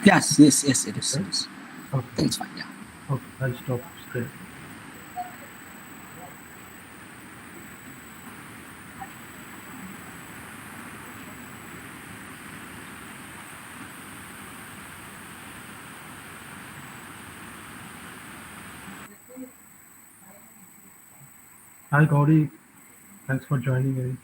Yes, yes, yes, it is. Right? It is. Okay. I think it's fine. Yeah. Okay. I'll stop screen. Hi, Gauri. Thanks for joining in.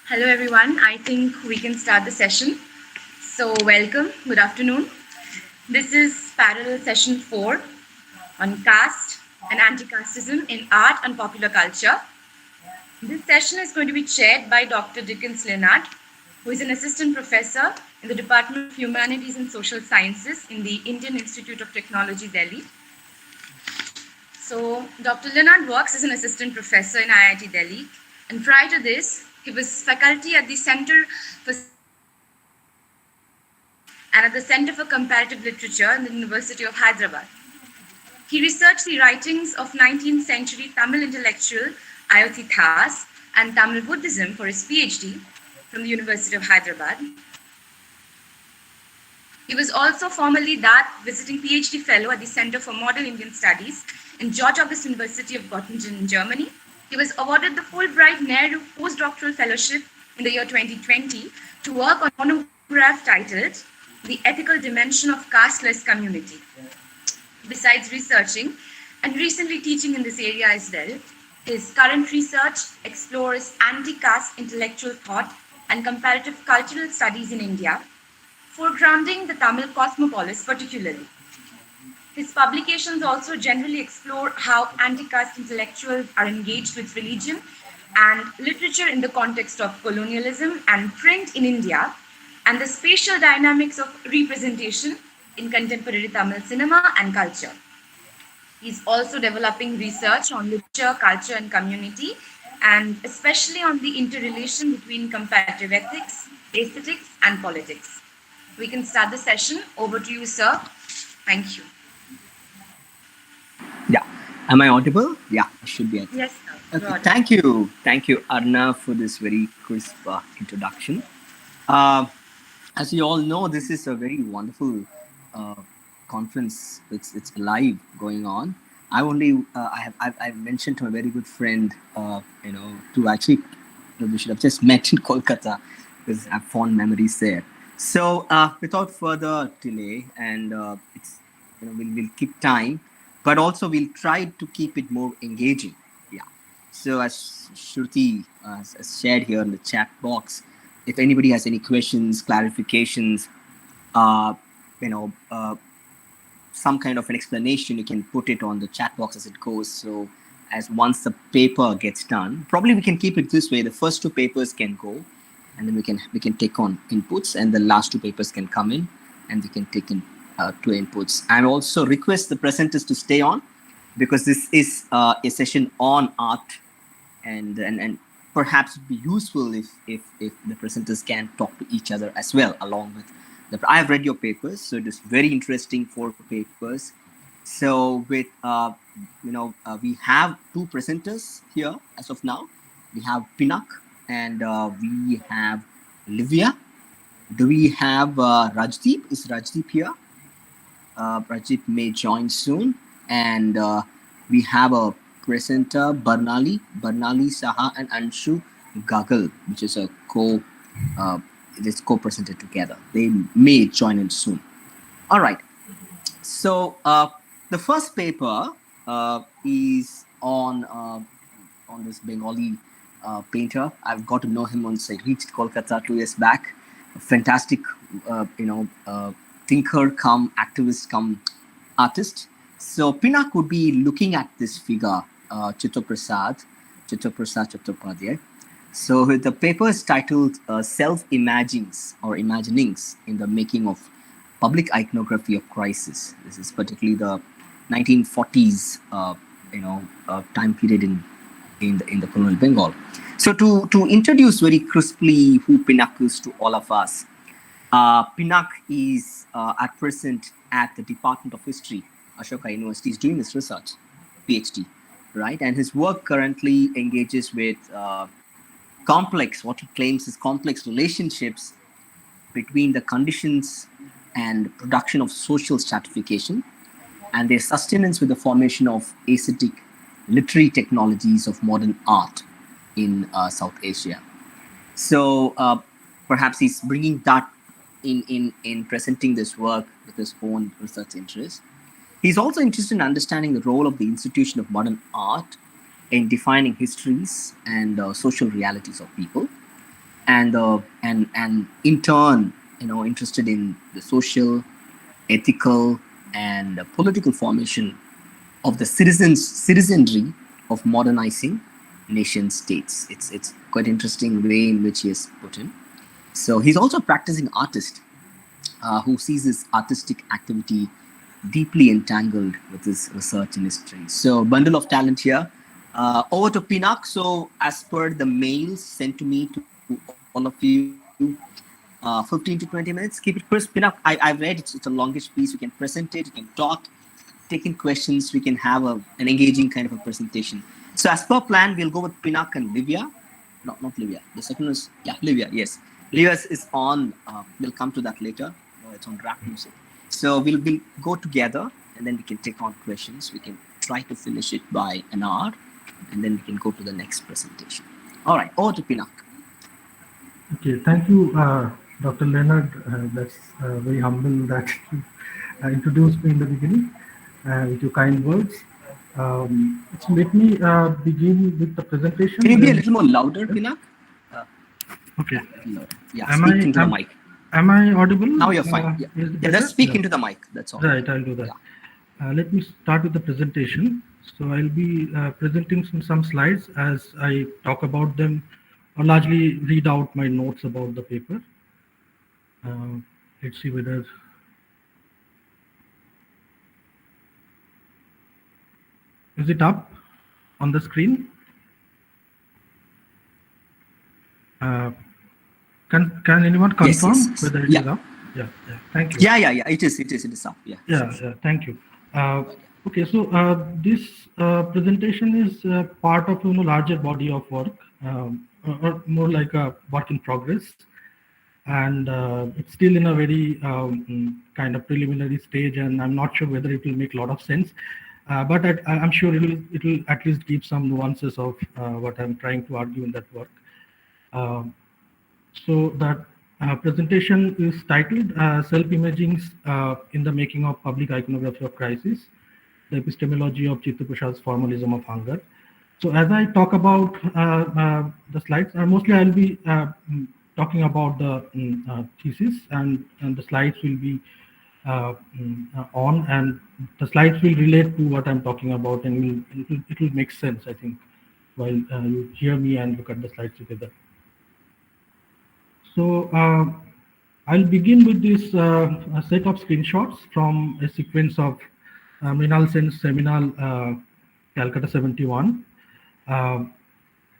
Hello, everyone. I think we can start the session. So, welcome. Good afternoon. This is parallel session 4 on caste and anticasteism in art and popular culture. This session is going to be chaired by Dr. Dickens Leonard, who is an assistant professor in the Department of Humanities and Social Sciences in the Indian Institute of Technology, Delhi. So, Dr. Leonard works as an assistant professor in IIT Delhi, and prior to this, he was faculty at the Center for and at the Center for Comparative Literature in the University of Hyderabad. He researched the writings of 19th century Tamil intellectual Ayodhya and Tamil Buddhism for his PhD from the University of Hyderabad. He was also formerly that visiting PhD fellow at the Center for Modern Indian Studies in George August University of Göttingen in Germany. He was awarded the Fulbright Nehru Postdoctoral Fellowship in the year 2020 to work on a monograph titled The Ethical Dimension of Casteless Community. Besides researching and recently teaching in this area as well, his current research explores anti-caste intellectual thought and comparative cultural studies in India, foregrounding the Tamil cosmopolis particularly. His publications also generally explore how anti-caste intellectuals are engaged with religion and literature in the context of colonialism and print in India, and the spatial dynamics of representation in contemporary Tamil cinema and culture. He's also developing research on literature, culture, and community, and especially on the interrelation between comparative ethics, aesthetics, and politics. We can start the session. Over to you, sir. Thank you. Yeah. Am I audible? Yeah, I should be. Yes, sir. Okay. Thank you, Arna, for this very crisp introduction. As you all know, this is a very wonderful conference. It's live going on. I've mentioned to a very good friend, to actually, we should have just met in Kolkata because I have fond memories there. So without further delay, and we'll keep time, but also we'll try to keep it more engaging. Yeah. So as Shruti has shared here in the chat box, if anybody has any questions, clarifications, uh, some kind of an explanation, you can put it on the chat box as it goes. So as once the paper gets done, probably we can keep it this way. The first two papers can go, and then we can take on inputs, and the last two papers can come in, and we can take in two inputs. And also request the presenters to stay on, because this is a session on art, and perhaps it'd be useful if the presenters can talk to each other as well along with I have read your papers, so it is very interesting, 4 papers. So with we have 2 presenters here as of now. We have Pinak and we have Livea. Do we have Rajdeep? Is Rajdeep here? Rajdeep may join soon. And we have a presenter, Barnali, Saha, and Anshu Gagal, which is a co-presented together. They may join in soon. All right. So the first paper is on this Bengali painter. I've got to know him once I reached Kolkata 2 years back. A fantastic, thinker come activist come artist. So Pinak would be looking at this figure, Chittaprosad Chattopadhyay. So the paper is titled Self-imagings or imaginings in the making of public iconography of crisis. This is particularly the 1940s, time period in the colonial Bengal. So to introduce very crisply who Pinak is to all of us, Pinak is at present at the Department of History, Ashoka University. He's doing his research, PhD, right? And his work currently engages with what he claims is complex relationships between the conditions and production of social stratification and their sustenance with the formation of aesthetic literary technologies of modern art in South Asia. So perhaps he's bringing that in presenting this work with his own research interest. He's also interested in understanding the role of the institution of modern art in defining histories and social realities of people, and in turn, interested in the social, ethical, and political formation of the citizenry of modernizing nation states. It's quite interesting way in which he has put in. So he's also a practicing artist who sees his artistic activity deeply entangled with his research in history. So bundle of talent here. Over to Pinak. So as per the mails sent to me to all of you, 15 to 20 minutes. Keep it crisp. Pinak, I've read it's a longish piece. You can present it, you can talk, take in questions, we can have an engaging kind of a presentation. So as per plan, we'll go with Pinak and Livea. Not Livea. The second is, Livea, yes. Livea is on, we'll come to that later. It's on rap music. So we'll go together and then we can take on questions. We can try to finish it by an hour and then we can go to the next presentation. All right, over to Pinak. Okay, thank you, Dr. Leonard. That's very humble that you introduced me in the beginning with your kind words. So let me begin with the presentation. Can you be a little more louder, Pinak? Okay. Yeah, speak into the mic. Am I audible? Now you're fine. Just speak into the mic. That's all. Right, I'll do that. Yeah. Let me start with the presentation. So I'll be presenting some slides as I talk about them, or largely read out my notes about the paper. Let's see whether. Is it up on the screen? Can anyone confirm whether it is up? Yeah. Thank you. Yeah. It is up. Yeah. Thank you. Okay, so this presentation is part of larger body of work, or more like a work in progress, and it's still in a very kind of preliminary stage, and I'm not sure whether it will make a lot of sense, but I'm sure it will at least give some nuances of what I'm trying to argue in that work. So that presentation is titled Self-imagings in the Making of Public Iconography of Crisis, the Epistemology of Chittaprosad's Formalism of Hunger. So as I talk about the slides, mostly I'll be talking about the thesis, and the slides will be on, and the slides will relate to what I'm talking about, and it will make sense, I think, while you hear me and look at the slides together. So I'll begin with this a set of screenshots from a sequence of Mrinal Sen's seminal Calcutta 71.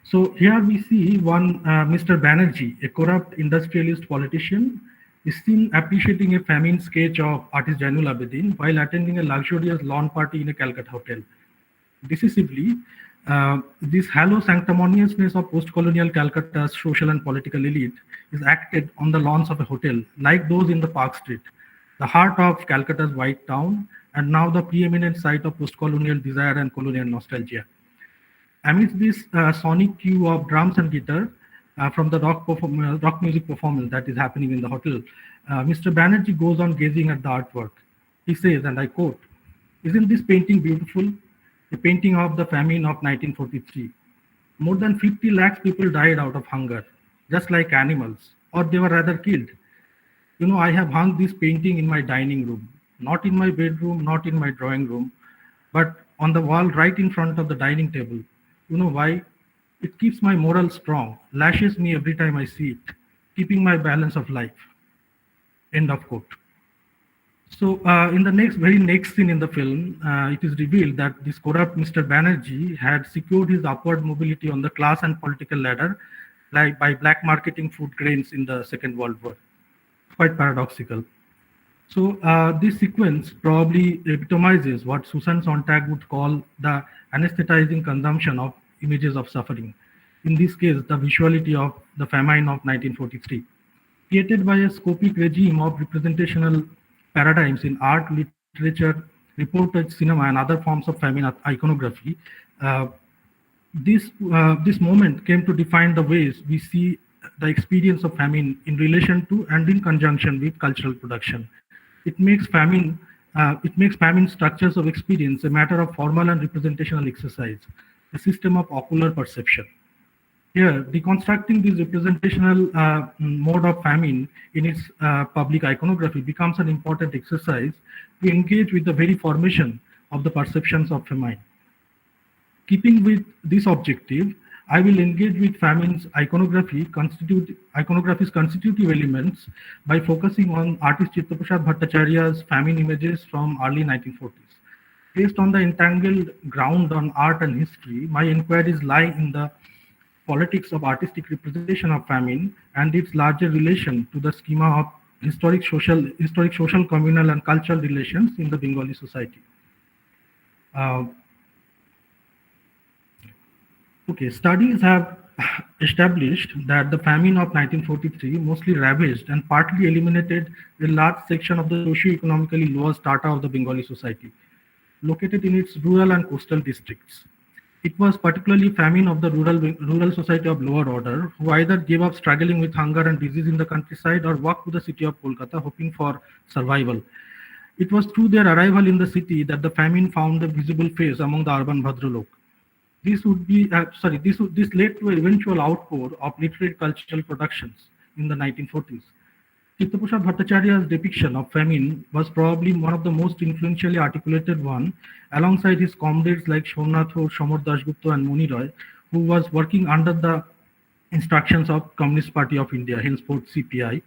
So here we see one Mr. Banerjee, a corrupt industrialist politician, is seen appreciating a famine sketch of artist Jainul Abedin while attending a luxurious lawn party in a Calcutta hotel. Decisively, this halo sanctimoniousness of post-colonial Calcutta's social and political elite is acted on the lawns of a hotel, like those in the Park Street, the heart of Calcutta's white town, and now the preeminent site of post-colonial desire and colonial nostalgia. Amidst this sonic cue of drums and guitar from the rock music performance that is happening in the hotel, Mr. Banerjee goes on gazing at the artwork. He says, and I quote, "Isn't this painting beautiful? A painting of the famine of 1943. More than 50 lakhs people died out of hunger, just like animals, or they were rather killed. I have hung this painting in my dining room, not in my bedroom, not in my drawing room, but on the wall right in front of the dining table. You know why? It keeps my moral strong, lashes me every time I see it, keeping my balance of life." End of quote. So in the very next scene in the film, it is revealed that this corrupt Mr. Banerjee had secured his upward mobility on the class and political ladder, like by black marketing food grains in the Second World War. Quite paradoxical. So this sequence probably epitomizes what Susan Sontag would call the anesthetizing consumption of images of suffering. In this case, the visuality of the famine of 1943. Created by a scopic regime of representational paradigms in art, literature, reportage, cinema, and other forms of famine iconography, this moment came to define the ways we see the experience of famine in relation to and in conjunction with cultural production. It makes famine structures of experience a matter of formal and representational exercise, a system of ocular perception. Here, deconstructing this representational mode of famine in its public iconography becomes an important exercise to engage with the very formation of the perceptions of famine. Keeping with this objective, I will engage with famine's iconography's constitutive elements by focusing on artist Chittaprosad Bhattacharya's famine images from early 1940s. Based on the entangled ground on art and history, my inquiries lie in the politics of artistic representation of famine and its larger relation to the schema of historic social, communal, and cultural relations in the Bengali society. Studies have established that the famine of 1943 mostly ravaged and partly eliminated a large section of the socio-economically lower strata of the Bengali society, located in its rural and coastal districts. It was particularly famine of the rural society of lower order, who either gave up struggling with hunger and disease in the countryside or walked to the city of Kolkata hoping for survival. It was through their arrival in the city that the famine found a visible face among the urban Bhadralok. This led to an eventual outpour of literary cultural productions in the 1940s. Chittaprosad Bhattacharya's depiction of famine was probably one of the most influentially articulated one, alongside his comrades like Somnath Ghose, Shamar Dasgupta, and Moni Roy, who was working under the instructions of Communist Party of India, henceforth CPI,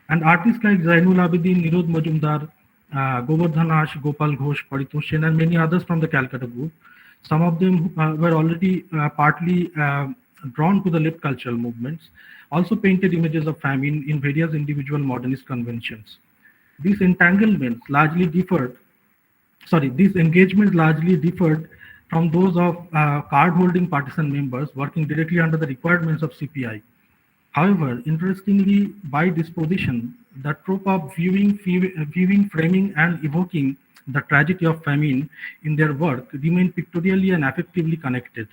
and artists like Zainul Abidin, Nirod Majumdar, Govardhan Ash, Gopal Ghosh, Paritosh Sen, and many others from the Calcutta group. Some of them were already partly drawn to the left cultural movements, also painted images of famine in various individual modernist conventions. These engagements largely differed from those of card-holding partisan members working directly under the requirements of CPI. However, interestingly, by disposition, the trope of viewing, framing, and evoking the tragedy of famine in their work remain pictorially and affectively connected,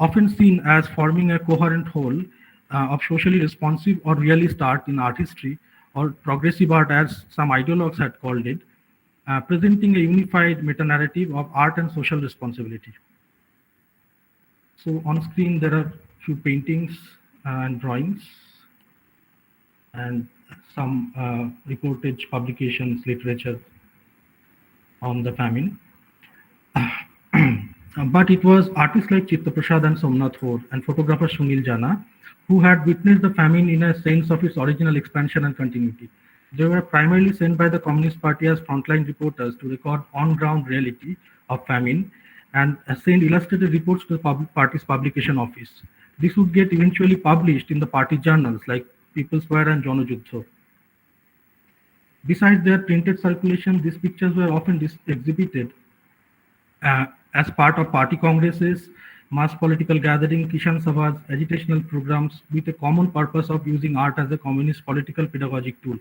often seen as forming a coherent whole of socially responsive or realist art in art history, or progressive art as some ideologues had called it, presenting a unified meta-narrative of art and social responsibility. So on screen there are few paintings and drawings and some reportage, publications, literature on the famine. But it was artists like Chittaprosad and Somnath Ghose and photographer Sunil Jana who had witnessed the famine in a sense of its original expansion and continuity. They were primarily sent by the Communist Party as frontline reporters to record on-ground reality of famine and send illustrated reports to the party's publication office. This would get eventually published in the party journals like People's War and Janajuddha. Besides their printed circulation, these pictures were often exhibited as part of party congresses, mass political gathering, Kishan Sabhas, agitational programs with a common purpose of using art as a communist political pedagogic tool.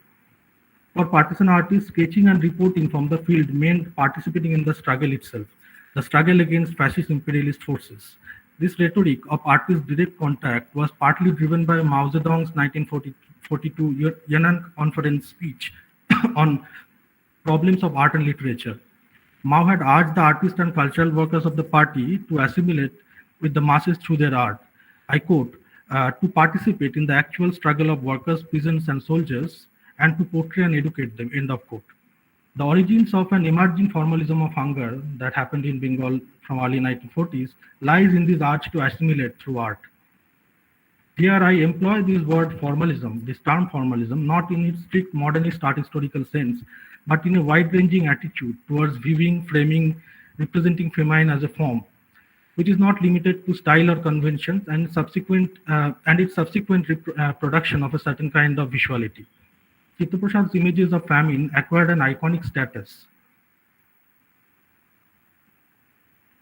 For partisan artists, sketching and reporting from the field meant participating in the struggle itself, the struggle against fascist imperialist forces. This rhetoric of artist direct contact was partly driven by Mao Zedong's 1942 Yan'an Conference speech on problems of art and literature. Mao had urged the artists and cultural workers of the party to assimilate with the masses through their art. I quote, to participate in the actual struggle of workers, peasants, and soldiers, and to portray and educate them, end of quote. The origins of an emerging formalism of hunger that happened in Bengal from early 1940s lies in this urge to assimilate through art. Here I employ this word formalism, this term formalism, not in its strict modernist art historical sense, but in a wide-ranging attitude towards viewing, framing, representing feminine as a form, which is not limited to style or conventions and its subsequent production of a certain kind of visuality. Chittaprosad's images of famine acquired an iconic status.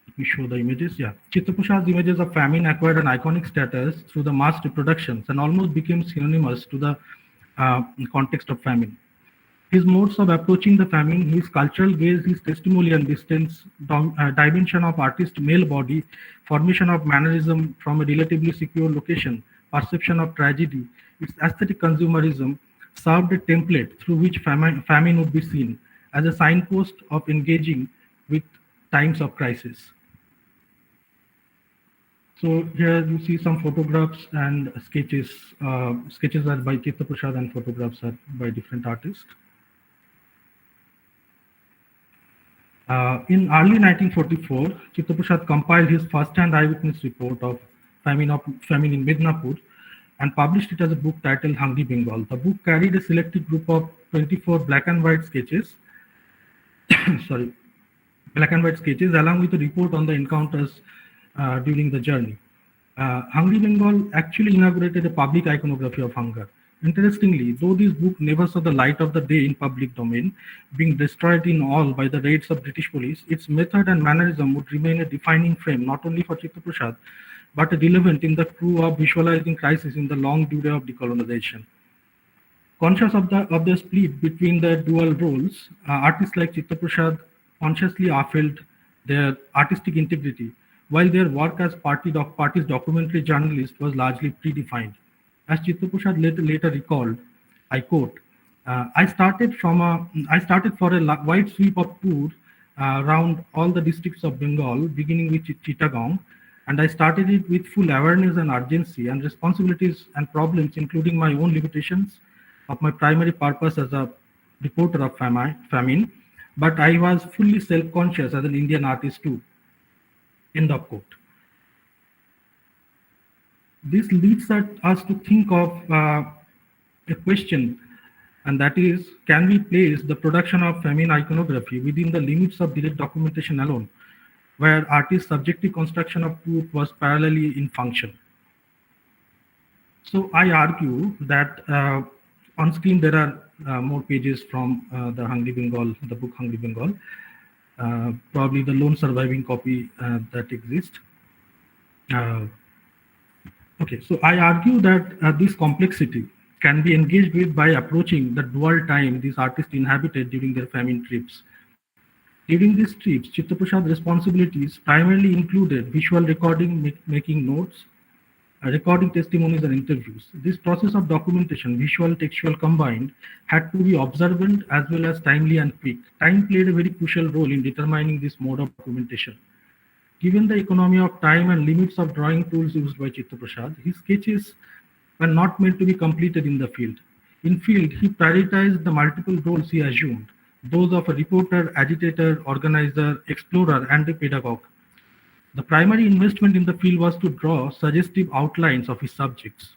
Let me show the images. Yeah, Chittaprosad's images of famine acquired an iconic status through the mass reproductions and almost became synonymous to the context of famine. His modes of approaching the famine, his cultural gaze, his testimonial distance, dimension of artist male body, formation of mannerism from a relatively secure location, perception of tragedy, its aesthetic consumerism served a template through which famine would be seen as a signpost of engaging with times of crisis. So here you see some photographs and sketches. Sketches are by Chittaprosad and photographs are by different artists. In early 1944, Chittaprosad compiled his first-hand eyewitness report of famine in Midnapur and published it as a book titled Hungry Bengal. The book carried a selected group of 24 black and white sketches, along with a report on the encounters during the journey. Hungry Bengal actually inaugurated a public iconography of hunger. Interestingly, though this book never saw the light of the day in public domain, being destroyed in all by the raids of British police, its method and mannerism would remain a defining frame not only for Chittaprosad, but a relevant in the crew of visualizing crisis in the long durée of decolonization. Conscious of the split between the dual roles, artists like Chittaprosad consciously upheld their artistic integrity, while their work as party's documentary journalist was largely predefined. As Chittaprosad later recalled, I quote, I started for a wide sweep of tour around all the districts of Bengal, beginning with Chittagong, and I started it with full awareness and urgency and responsibilities and problems, including my own limitations of my primary purpose as a reporter of famine, but I was fully self-conscious as an Indian artist too. End of quote. This leads us to think of a question, and that is, can we place the production of famine iconography within the limits of direct documentation alone, where artists' subjective construction of truth was parallelly in function? So I argue that on screen there are more pages from the book Hungry Bengal, probably the lone surviving copy that exists. Okay, so I argue that this complexity can be engaged with by approaching the dual time these artists inhabited during their famine trips. During these trips, Chittaprosad's responsibilities primarily included visual recording, making notes, recording testimonies and interviews. This process of documentation, visual, textual combined, had to be observant as well as timely and quick. Time played a very crucial role in determining this mode of documentation. Given the economy of time and limits of drawing tools used by Chittaprosad, his sketches were not meant to be completed in the field. In field, he prioritized the multiple roles he assumed, those of a reporter, agitator, organizer, explorer, and a pedagogue. The primary investment in the field was to draw suggestive outlines of his subjects,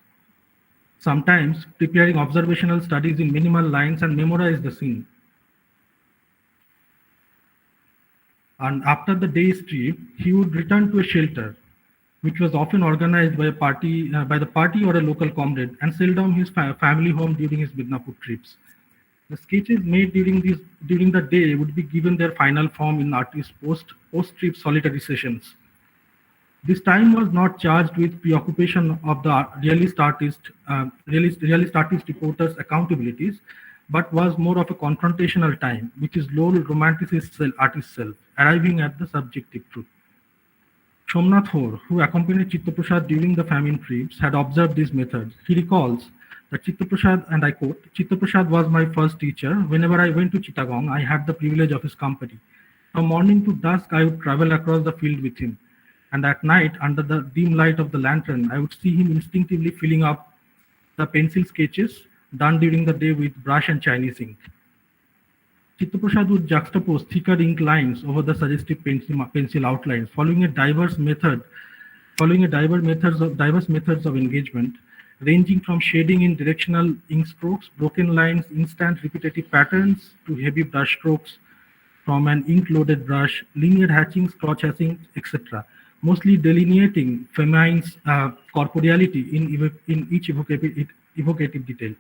sometimes preparing observational studies in minimal lines and memorize the scene. And after the day's trip, he would return to a shelter, which was often organized by the party or a local comrade, and settle his family home during his Midnapur trips. The sketches made during the day would be given their final form in artist's post-trip solitary sessions. This time was not charged with preoccupation of the realist artist reporter's accountabilities, but was more of a confrontational time, which is low romanticist artist self, arriving at the subjective truth. Somnath Hor, who accompanied Chittaprosad during the famine trips, had observed these methods. He recalls that Chittaprosad, and I quote, Chittaprosad was my first teacher. Whenever I went to Chittagong, I had the privilege of his company. From morning to dusk, I would travel across the field with him. And at night, under the dim light of the lantern, I would see him instinctively filling up the pencil sketches done during the day with brush and Chinese ink. Chittaprosad would juxtapose thicker ink lines over the suggestive pencil outlines, following diverse methods of engagement ranging from shading in directional ink strokes, broken lines, instant repetitive patterns, to heavy brush strokes from an ink-loaded brush, linear hatchings, crotch hatchings, etc., mostly delineating feminine's corporeality in each evocative detail.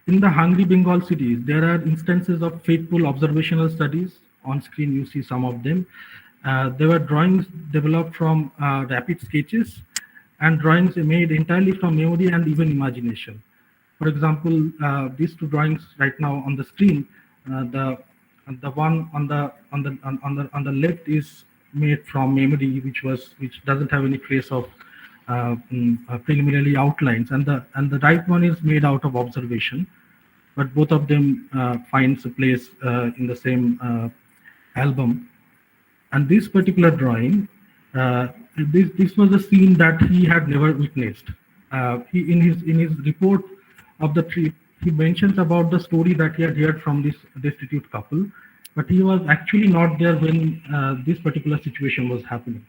In the Hungry Bengal cities, there are instances of faithful observational studies. On screen, you see some of them. There were drawings developed from rapid sketches and drawings made entirely from memory and even imagination. For example, these two drawings right now on the screen, the one on the left is made from memory, which doesn't have any trace of preliminary outlines, and the right one is made out of observation. But both of them finds a place in the same album. And this particular drawing, this was a scene that he had never witnessed. He in his report of the trip, he mentions about the story that he had heard from this destitute couple, but he was actually not there when this particular situation was happening.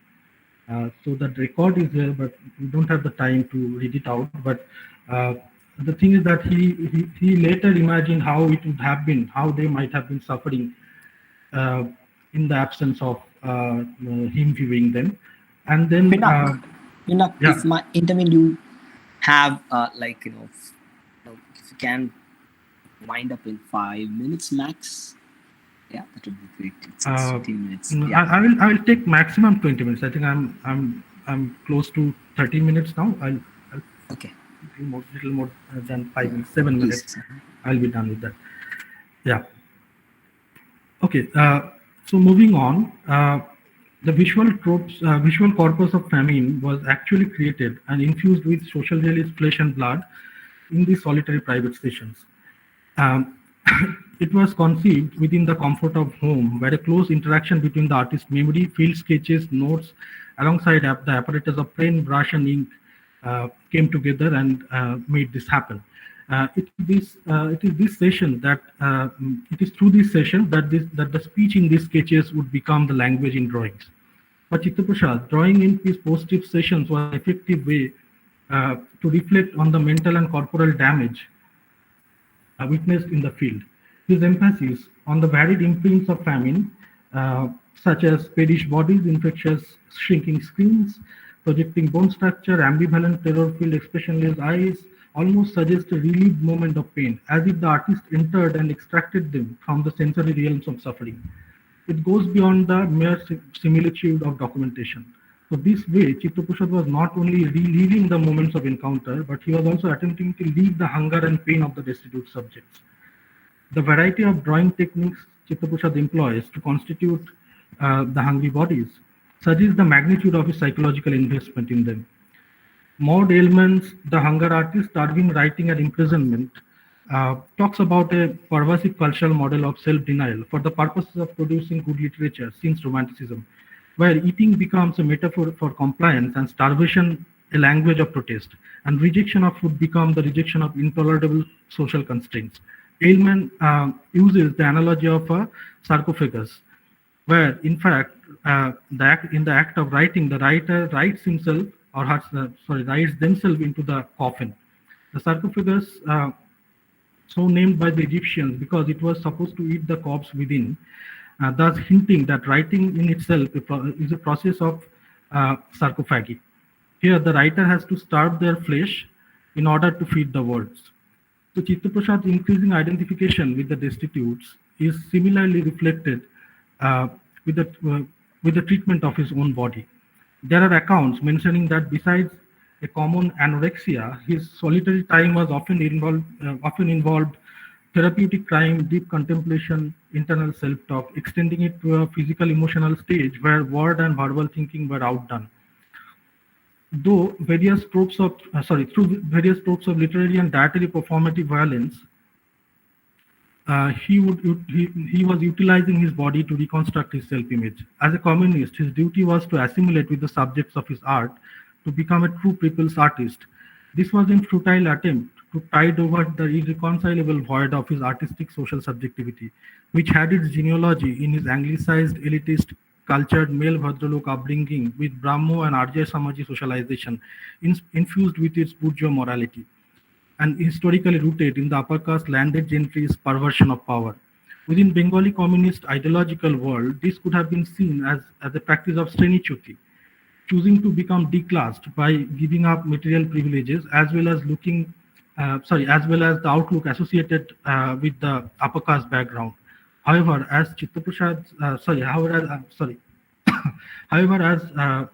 So that record is there, but we don't have the time to read it out. But the thing is that he later imagined how it would have been, how they might have been suffering in the absence of him viewing them. And then Pinak, yeah. if my interview you have if you can wind up in 5 minutes max, yeah, that would be great. It's 15 minutes. Yeah. I will take maximum 20 minutes. I think I'm close to 30 minutes now. I'll Okay. little more than 5 minutes, 7 minutes. I'll be done with that. Yeah. Okay. So moving on, the visual corpus of famine was actually created and infused with social realist flesh and blood in these solitary private stations. It was conceived within the comfort of home, where a close interaction between the artist's memory, field sketches, notes, alongside the apparatus of pen, brush, and ink came together and made this happen. It is this session that it is through this session that the speech in these sketches would become the language in drawings. For Chittaprosad, drawing in his positive sessions was an effective way to reflect on the mental and corporal damage witnessed in the field. His emphasis on the varied imprints of famine, such as perished bodies, infectious shrinking screens, projecting bone structure, ambivalent terror-filled expressionless eyes, almost suggests a relieved moment of pain, as if the artist entered and extracted them from the sensory realms of suffering. It goes beyond the mere similitude of documentation. So this way, Chittaprosad was not only reliving the moments of encounter, but he was also attempting to relieve the hunger and pain of the destitute subjects. The variety of drawing techniques Chittaprosad employs to constitute the hungry bodies suggests the magnitude of his psychological investment in them. Maud Ailman's The Hunger Artist, Starving, Writing and Imprisonment talks about a pervasive cultural model of self-denial for the purposes of producing good literature since Romanticism, where eating becomes a metaphor for compliance and starvation a language of protest, and rejection of food becomes the rejection of intolerable social constraints. Ailman uses the analogy of a sarcophagus, where in fact, in the act of writing, the writer writes himself or writes themselves into the coffin. The sarcophagus, so named by the Egyptians because it was supposed to eat the corpse within, thus hinting that writing in itself is a process of sarcophagi. Here, the writer has to starve their flesh in order to feed the words. So Chittaprosad's increasing identification with the destitutes is similarly reflected with the treatment of his own body. There are accounts mentioning that besides a common anorexia, his solitary time was often involved therapeutic crime, deep contemplation, internal self-talk, extending it to a physical emotional stage where word and verbal thinking were outdone. Through various tropes of literary and dietary performative violence, he was utilizing his body to reconstruct his self-image. As a communist, his duty was to assimilate with the subjects of his art to become a true people's artist. This was a futile attempt to tide over the irreconcilable void of his artistic social subjectivity, which had its genealogy in his anglicized elitist cultured male Bhadralok upbringing with Brahmo and Arya Samaji socialization, infused with its bourgeois morality, and historically rooted in the upper caste landed gentry's perversion of power. Within Bengali communist ideological world, this could have been seen as a practice of Srenichuti, choosing to become declassed by giving up material privileges as well as the outlook associated with the upper caste background. However, as Chittaprosad, sorry, however, sorry, however, as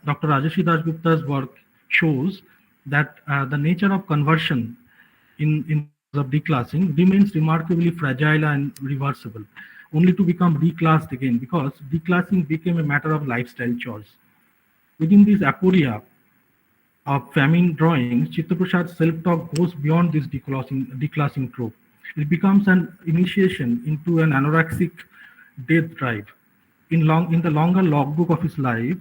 Dr. Rajarshi Dasgupta's work shows, that the nature of conversion in process of declassing remains remarkably fragile and reversible, only to become reclassed again because declassing became a matter of lifestyle choice. Within this aporia of famine drawings, Chittaprasad's self-talk goes beyond this declassing trope. It becomes an initiation into an anorexic death drive. In the longer logbook of his life,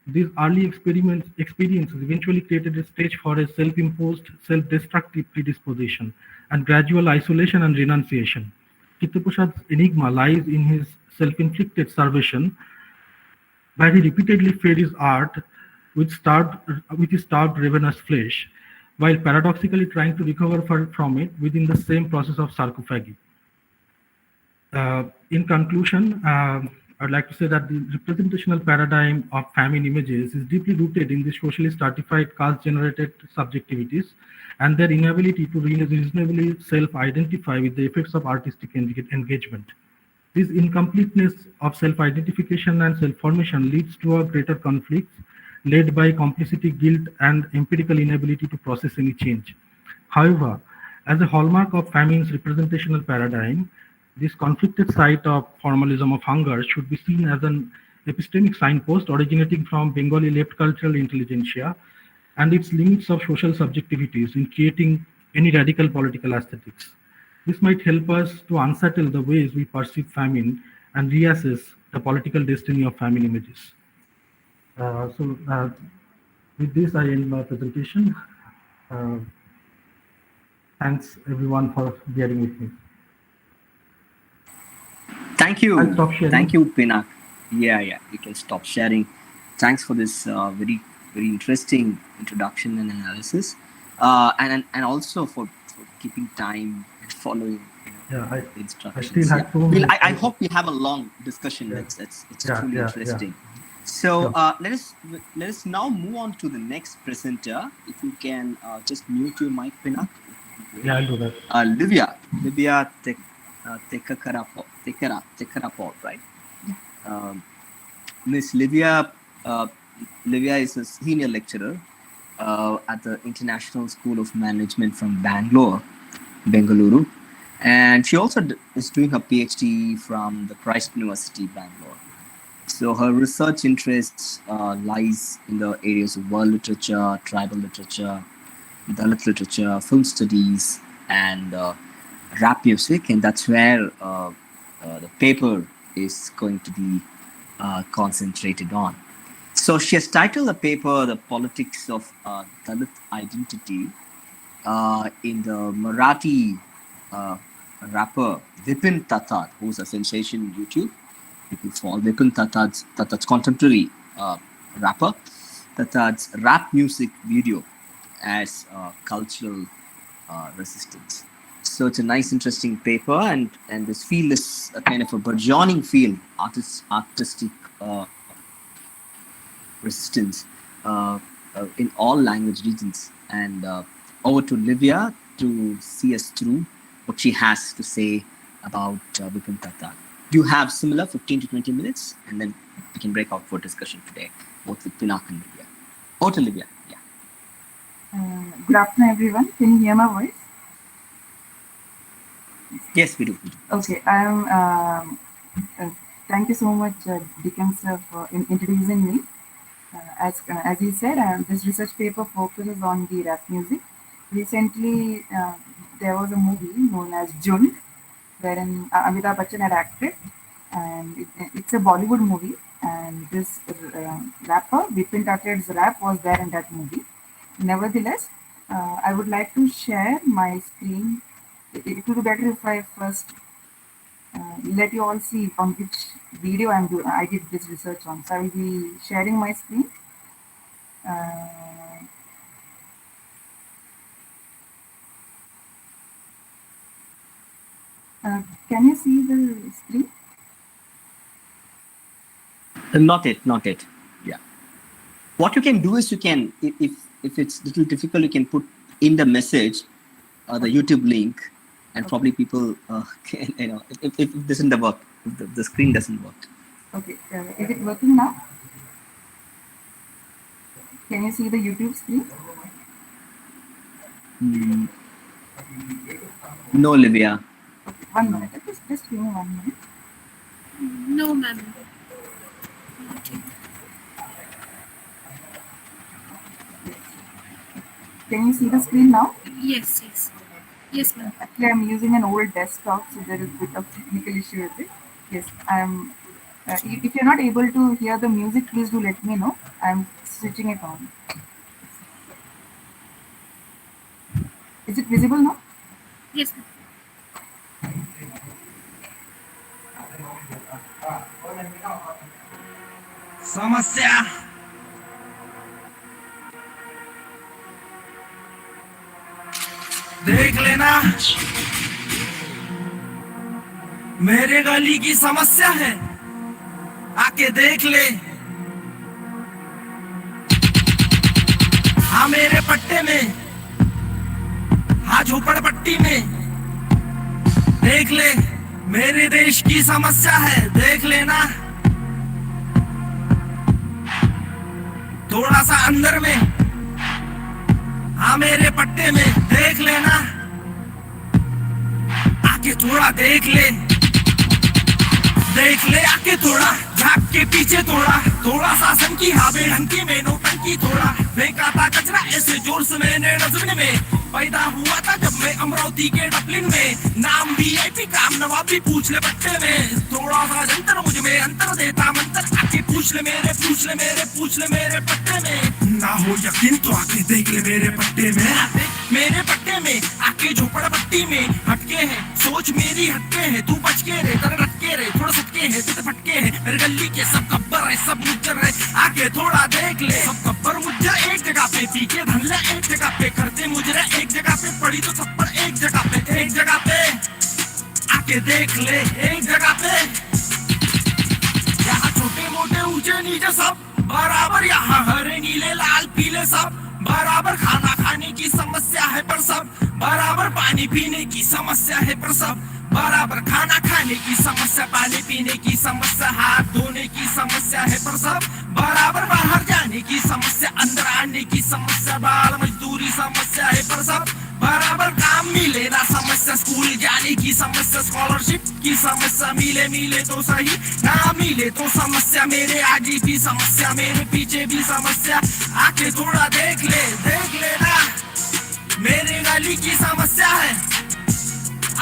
these early experiences eventually created a stage for a self-imposed, self-destructive predisposition and gradual isolation and renunciation. Chittaprasad's enigma lies in his self-inflicted starvation, where he repeatedly fed his art with his starved ravenous flesh, while paradoxically trying to recover from it within the same process of sarcophagy. In conclusion, I'd like to say that the representational paradigm of famine images is deeply rooted in the socially stratified caste-generated subjectivities and their inability to reasonably self-identify with the effects of artistic engagement. This incompleteness of self-identification and self-formation leads to a greater conflict led by complicity, guilt, and empirical inability to process any change. However, as a hallmark of famine's representational paradigm, this conflicted site of formalism of hunger should be seen as an epistemic signpost originating from Bengali left cultural intelligentsia and its limits of social subjectivities in creating any radical political aesthetics. This might help us to unsettle the ways we perceive famine and reassess the political destiny of famine images. With this, I end my presentation. Thanks everyone for bearing with me. Thank you. I'll stop sharing. Thank you, Pinak. Yeah, you can stop sharing. Thanks for this very interesting introduction and analysis, and also for keeping time and following the instructions. I hope we have a long discussion. Yeah. It's truly interesting. Yeah. So let us now move on to the next presenter. If you can just mute your mic, Pinak. Yeah, I'll do that. Livea Thekkekara, right? Miss Livea is a senior lecturer at the International School of Management from Bengaluru, and she also is doing her PhD from the Christ University, Bangalore. So her research interests lies in the areas of world literature, tribal literature, Dalit literature, film studies, and rap music, and that's where the paper is going to be concentrated on. So she has titled the paper "The Politics of Dalit Identity" in the Marathi rapper Vipin Tatad, who's a sensation in YouTube. People follow Vipin Tatad's contemporary rapper. Tatad's rap music video as cultural resistance. So it's a nice, interesting paper, and this field is a kind of a burgeoning field, artistic resistance in all language regions. And over to Livea to see us through what she has to say about Vipin Tatad. Do you have similar 15 to 20 minutes? And then we can break out for discussion today, both with Pinak and Livea. Over to Livea. Good afternoon, everyone. Can you hear my voice? Yes, we do. Okay, I am. Thank you so much, Dickens, for introducing me. As you said, this research paper focuses on the rap music. Recently, there was a movie known as Jund, wherein Amitabh Bachchan had acted, and it's a Bollywood movie. And this rapper, Vipin Tatad's rap, was there in that movie. Nevertheless, I would like to share my screen. It would be better if I first let you all see on which video I did this research on. So I will be sharing my screen. Can you see the screen? Not it. Yeah. What you can do is you can, if it's a little difficult, you can put in the message the YouTube link, and Okay. probably people can, if it doesn't work, if the screen doesn't work. Okay. Is it working now? Can you see the YouTube screen? No, Livea. Okay, 1 minute. Just give me 1 minute. No, ma'am. Can you see the screen now? Yes, yes. Yes, ma'am. Actually, I'm using an old desktop, so there is a bit of technical issue with it. Yes, I'm. If you're not able to hear the music, please do let me know. I'm switching it on. Is it visible now? Yes, ma'am. समस्या देख लेना, मेरे गली की समस्या है, आके देख ले। हाँ मेरे पट्टे में, हाँ झोपड़पट्टी में, देख ले, मेरे देश की समस्या है, देख लेना। थोड़ा सा अंदर में, हाँ मेरे पट्टे में, देख लेना, आके थोड़ा देख ले, देख ले आके थोड़ा, झाक के पीछे थोड़ा शासन की हावे ढंकी में नोटंकी थोड़ा, फेंका था कचरा ऐसे जोर से मैंने डस्टबिन में, पैदा हुआ था जब मैं अमरावती के डबलिन में, नाम वीआईपी काम नवाब भी पूछ ले पट्टे में, थोड़ा सा जंतर मुझ में अंतर देता मंतर, आके पूछ ले मेरे पट्टे में, ना हो यकीन तो आके देख ले मेरे पट्टे में, आके झोपड़पट्टी में, हटके है सोच मेरी हटके है, तू बच के रे तर रटके रे, थोड़ा सटके है तित फटके है, मेरे गली के सब गब्बर है सब मुज्जर है, आके थोड़ा देख ले, सब गब्बर मुज्जर एक जगह पे, पी के धंधला एक जगह पे, करते मुजरा एक जगह पे, पड़ी तो थप्पड़ एक जगह पे, आके देख ले एक जगह पे, यहाँ छोटे मोटे ऊंचे नीचे सब बराबर, यहाँ हरे नीले लाल पीले सब बराबर, खाना खाने की समस्या है पर सब बराबर, पानी पीने की समस्या है पर सब बराबर, खाना खाने की समस्या, पानी पीने की समस्या, हाथ धोने की समस्या है पर सब बराबर, बाहर जाने की समस्या, अंदर आने की समस्या, बाल मजदूरी समस्या है पर सब बराबर, काम मिले ना समस्या, स्कूल जाने की समस्या, स्कॉलरशिप की समस्या, मिले तो सही, ना मिले तो समस्या, मेरे आगे भी समस्या, मेरे पीछे भी समस्या, आके थोड़ा देख ले ना, मेरे गली की समस्या है,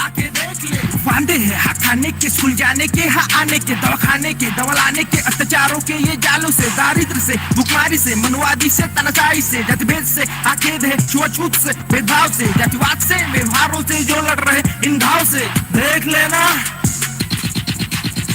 आके देख ले। वादे हैं हाँ खाने के, स्कूल जाने के, हाँ आने के, दवा खाने के, दवा लाने के, अत्याचारों के ये जालों से, दारिद्र से, भुखमारी से, मनवादी से, तनाचाई से, जातिभेद से, आखेद है छुआछूत से, भेदभाव से, जातिवाद से, व्यवहारों से जो लड़ रहे इन भाव से, देख लेना।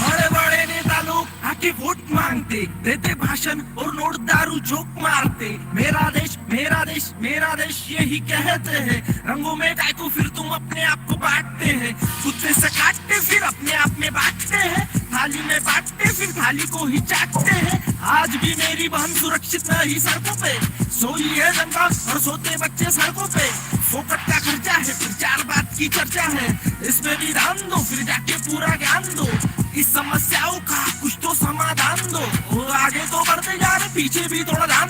बड़े बड़े नेता लोग आके वोट मांगते, देते भाषण और नोट दारू जोक मारते, मेरा देश मेरा देश मेरा देश यही कहते हैं, रंगों में गाय को फिर तुम अपने आप को बांटते हैं, कुत्ते से काटते फिर अपने आप में बांटते हैं, थाली में बांटते फिर थाली को ही चाटते हैं, आज भी मेरी बहन सुरक्षित नहीं सड़कों पे, सोई है जनता और सोते बच्चे सड़कों पे, फोकट का खर्चा है फिर चार बात की चर्चा है, इसमें भी ध्यान दो फिर जाके पूरा ज्ञान दो, इस समस्याओं का कुछ तो समाधान दो, और आगे तो बढ़ते जा रहे पीछे भी थोड़ा ध्यान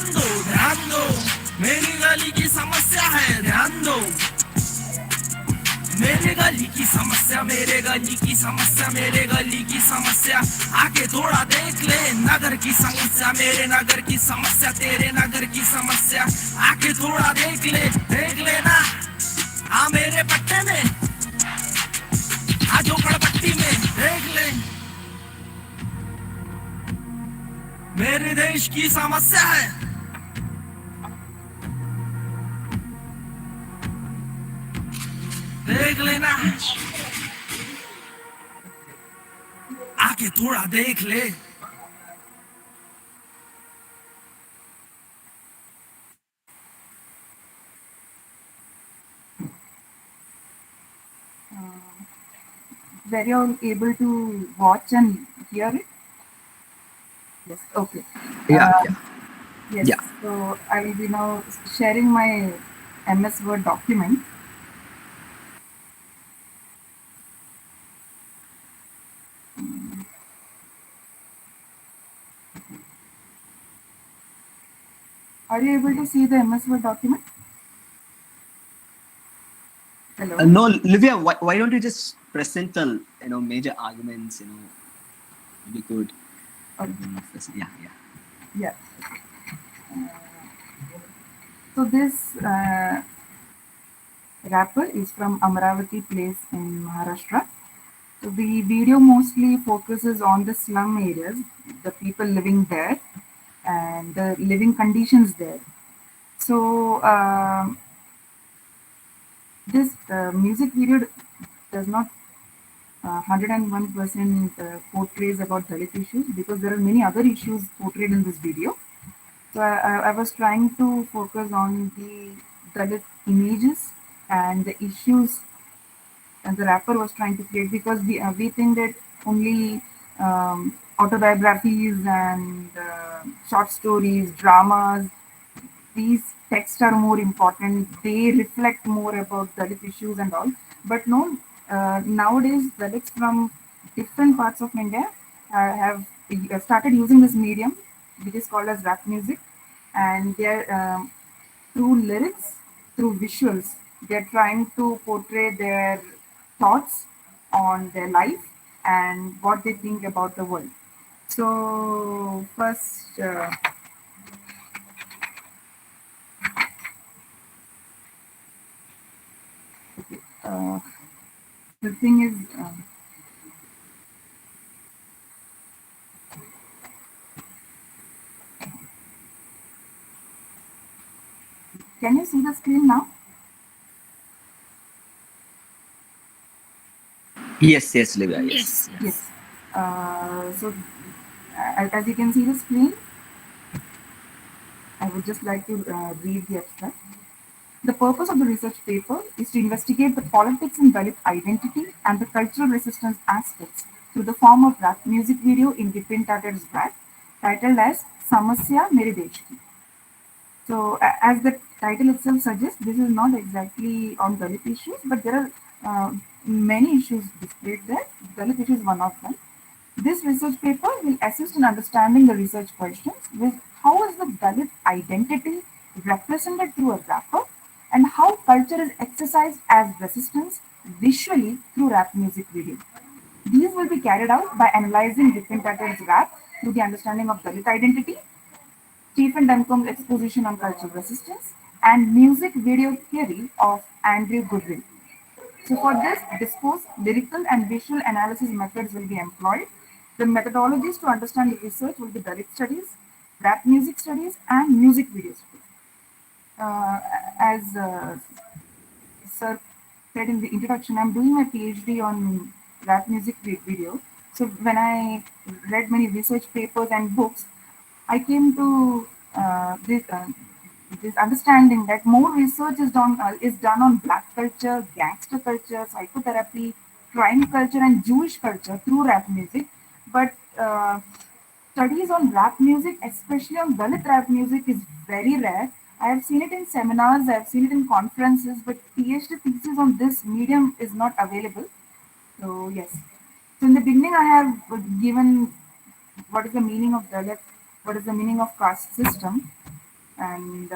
दो, मेरी गली की समस्या है ध्यान दो, मेरे गली की समस्या, मेरे गली की समस्या, मेरे गली की समस्या, आके थोड़ा देख ले, नगर की समस्या, मेरे नगर की समस्या, तेरे नगर की समस्या, आके थोड़ा देख ले ना, हाँ मेरे पट्टे में, हाँ झोपड़पट्टी में, देख ले, मेरे देश की समस्या है, देख लेना, के थोड़ा देख ले Were you all able to watch and hear it? Yes. Okay. Yeah, Uh, yeah, yes. yeah. So I will be now sharing my MS Word document. Are you able to see the MS Word document? Hello. No, Livea, why don't you just present the major arguments? It'd be good. Okay. Yeah, yeah. Yeah. So this rapper is from Amravati place in Maharashtra. So the video mostly focuses on the slum areas, the people living there, and the living conditions there. So this music video does not 101% portrays about Dalit issues because there are many other issues portrayed in this video. So I was trying to focus on the Dalit images and the issues and the rapper was trying to create because we think that only autobiographies and short stories, dramas, these texts are more important. They reflect more about Dalit issues and all. But no, nowadays Dalits from different parts of India have started using this medium, which is called as rap music, and they're through lyrics, through visuals, they're trying to portray their thoughts on their life and what they think about the world. So first. Uh, the thing is, can you see the screen now? Yes, yes, Livea, yes. Yes. So, as you can see the screen, I would just like to read the abstract. The purpose of the research paper is to investigate the politics in Dalit identity and the cultural resistance aspects through the form of rap music video in Vipin Tatad's rap, titled as Samasya Mere Desh Ki. So, as the title itself suggests, this is not exactly on Dalit issues, but there are many issues displayed there. Dalit issue is one of them. This research paper will assist in understanding the research questions with how is the Dalit identity represented through a rapper and how culture is exercised as resistance visually through rap music video. These will be carried out by analyzing Vipin Tatad's rap through the understanding of Dalit identity, Stephen Duncombe's exposition on cultural resistance, and music video theory of Andrew Goodwin. So for this, discourse, lyrical and visual analysis methods will be employed. The methodologies to understand the research will be Dalit studies, rap music studies, and music video studies. As Sir said in the introduction, I'm doing my PhD on rap music video. So when I read many research papers and books, I came to this understanding that more research is done on black culture, gangster culture, psychotherapy, crime culture, and Jewish culture through rap music. But studies on rap music, especially on Dalit rap music, is very rare. I have seen it in seminars, I have seen it in conferences, but PhD thesis on this medium is not available. So yes. So in the beginning, I have given what is the meaning of Dalit, what is the meaning of caste system, and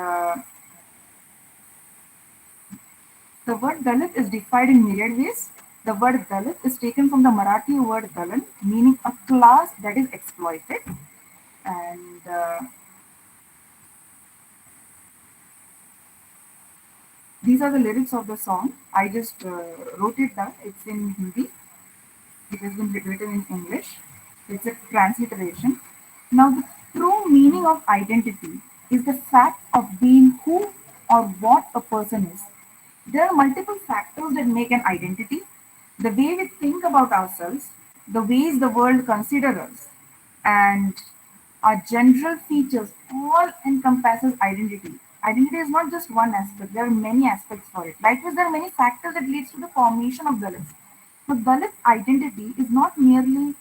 the word Dalit is defined in myriad ways. The word Dalit is taken from the Marathi word Dalan, meaning a class that is exploited. And these are the lyrics of the song. I just wrote it down. It's in Hindi. It has been written in English. It's a transliteration. Now, the true meaning of identity is the fact of being who or what a person is. There are multiple factors that make an identity. The way we think about ourselves, the ways the world considers us, and our general features all encompasses identity. Identity is not just one aspect, there are many aspects for it. Likewise, there are many factors that leads to the formation of Dalits. But Dalit identity is not merely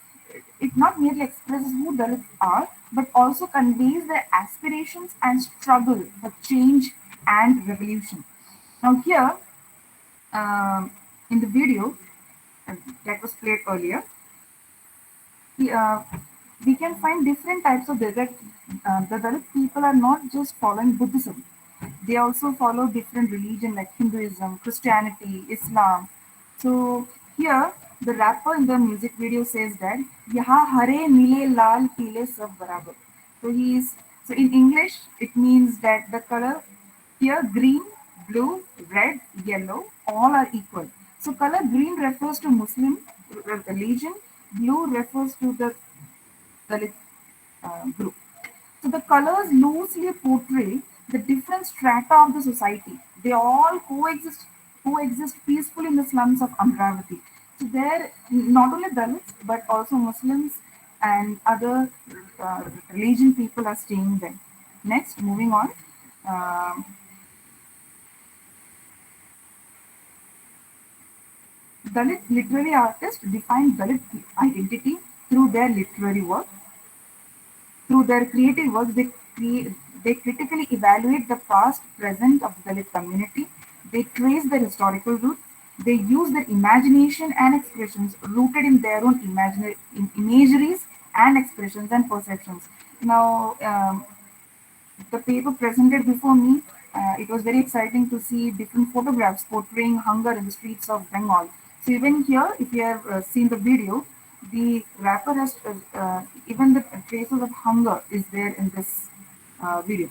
it not merely expresses who Dalits are, but also conveys their aspirations and struggle for change and revolution. Now here, in the video that was played earlier, we can find different types of Dalit. The Dalit people are not just following Buddhism; they also follow different religion like Hinduism, Christianity, Islam. So here, the rapper in the music video says that "Yaha hare nile lal pile sab barabar." So he is so in English it means that the color here green, blue, red, yellow all are equal. So color green refers to Muslim religion, blue refers to the Dalit group. So the colors loosely portray the different strata of the society. They all coexist peacefully in the slums of Amravati. So there, not only Dalits but also Muslims and other religion people are staying there. Next, moving on. Um Dalit literary artists define Dalit identity through their literary work. Through their creative works, they critically evaluate the past, present of the Dalit community. They trace their historical roots. They use their imagination and expressions rooted in their own imageries and expressions and perceptions. Now, the paper presented before me, it was very exciting to see different photographs portraying hunger in the streets of Bengal. So even here, if you have seen the video, the rapper has even the traces of hunger is there in this video.